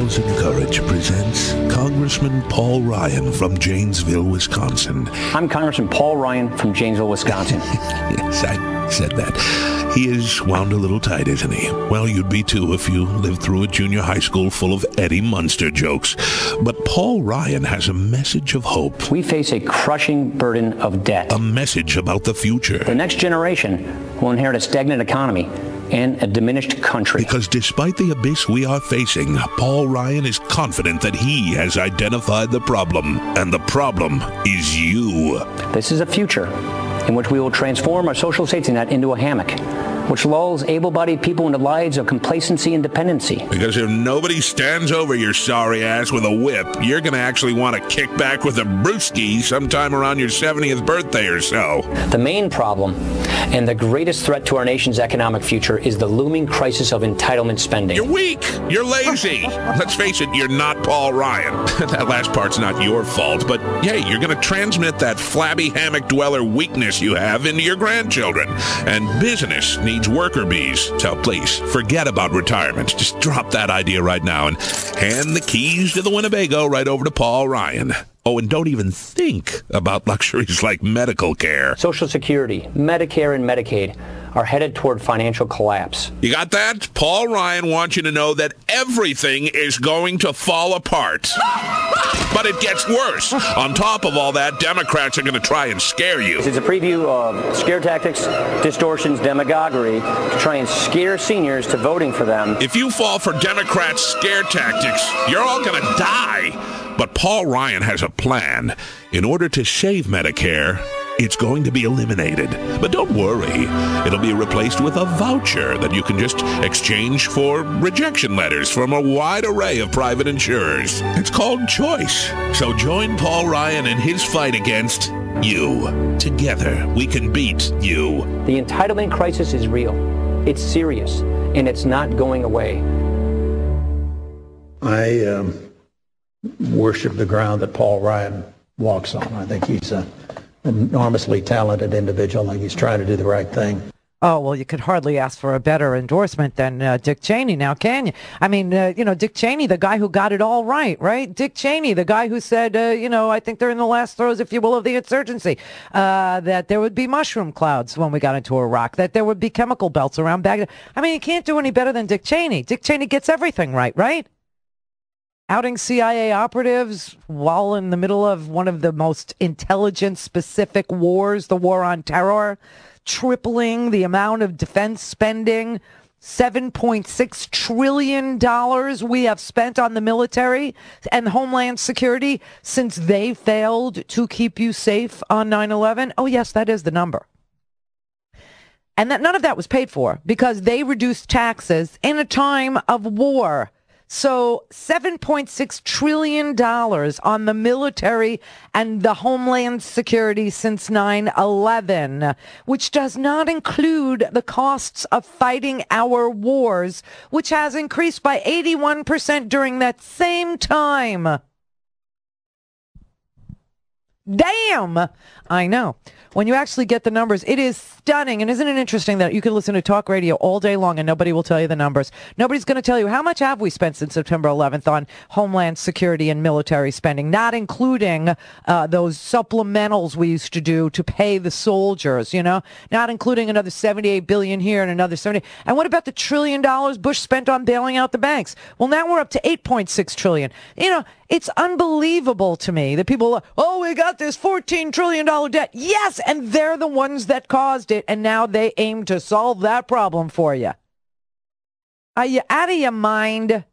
Smiles and Courage presents Congressman Paul Ryan from Janesville, Wisconsin. I'm Congressman Paul Ryan from Janesville, Wisconsin. Yes, I said that. He is wound a little tight, isn't he? Well, you'd be too if you lived through a junior high school full of Eddie Munster jokes. But Paul Ryan has a message of hope. We face a crushing burden of debt. A message about the future. The next generation will inherit a stagnant economy and a diminished country. Because despite the abyss we are facing, Paul Ryan is confident that he has identified the problem. And the problem is you. This is a future in which we will transform our social safety net into a hammock, which lulls able-bodied people into lives of complacency and dependency. Because if nobody stands over your sorry ass with a whip, you're going to actually want to kick back with a brewski sometime around your 70th birthday or so. The main problem and the greatest threat to our nation's economic future is the looming crisis of entitlement spending. You're weak. You're lazy. Let's face it, you're not Paul Ryan. That last part's not your fault, but hey, you're going to transmit that flabby hammock dweller weakness you have into your grandchildren. And business needs worker bees. So please, forget about retirement. Just drop that idea right now and hand the keys to the Winnebago right over to Paul Ryan. Oh, and don't even think about luxuries like medical care. Social Security, Medicare, and Medicaid are headed toward financial collapse. You got that? Paul Ryan wants you to know that everything is going to fall apart. But it gets worse. On top of all that, Democrats are going to try and scare you. It's a preview of scare tactics, distortions, demagoguery to try and scare seniors to voting for them. If you fall for Democrats' scare tactics, you're all going to die. But Paul Ryan has a plan. In order to save Medicare, it's going to be eliminated. But don't worry. It'll be replaced with a voucher that you can just exchange for rejection letters from a wide array of private insurers. It's called Choice. So join Paul Ryan in his fight against you. Together, we can beat you. The entitlement crisis is real. It's serious, and it's not going away. I worship the ground that Paul Ryan walks on. I think he's an enormously talented individual. I think he's trying to do the right thing. Oh, well, you could hardly ask for a better endorsement than Dick Cheney now, can you? I mean, Dick Cheney, the guy who got it all right? Dick Cheney, the guy who said, I think they're in the last throes, if you will, of the insurgency, that there would be mushroom clouds when we got into Iraq, that there would be chemical belts around Baghdad. I mean, you can't do any better than Dick Cheney. Dick Cheney gets everything right? Outing CIA operatives while in the middle of one of the most intelligence-specific wars, the war on terror, tripling the amount of defense spending, $7.6 trillion we have spent on the military and Homeland Security since they failed to keep you safe on 9/11. Oh, yes, that is the number. And that none of that was paid for because they reduced taxes in a time of war. So $7.6 trillion on the military and the Homeland Security since 9/11, which does not include the costs of fighting our wars, which has increased by 81% during that same time. Damn! I know. When you actually get the numbers, it is stunning. And isn't it interesting that you can listen to talk radio all day long and nobody will tell you the numbers? Nobody's going to tell you how much have we spent since September 11th on Homeland Security and military spending, not including those supplementals we used to do to pay the soldiers, not including another $78 billion here and another 70. And what about the $1 trillion Bush spent on bailing out the banks? Well, now we're up to $8.6 trillion. It's unbelievable to me that people are, we got this $14 trillion debt. Yes, and they're the ones that caused it, and now they aim to solve that problem for you. Are you out of your mind?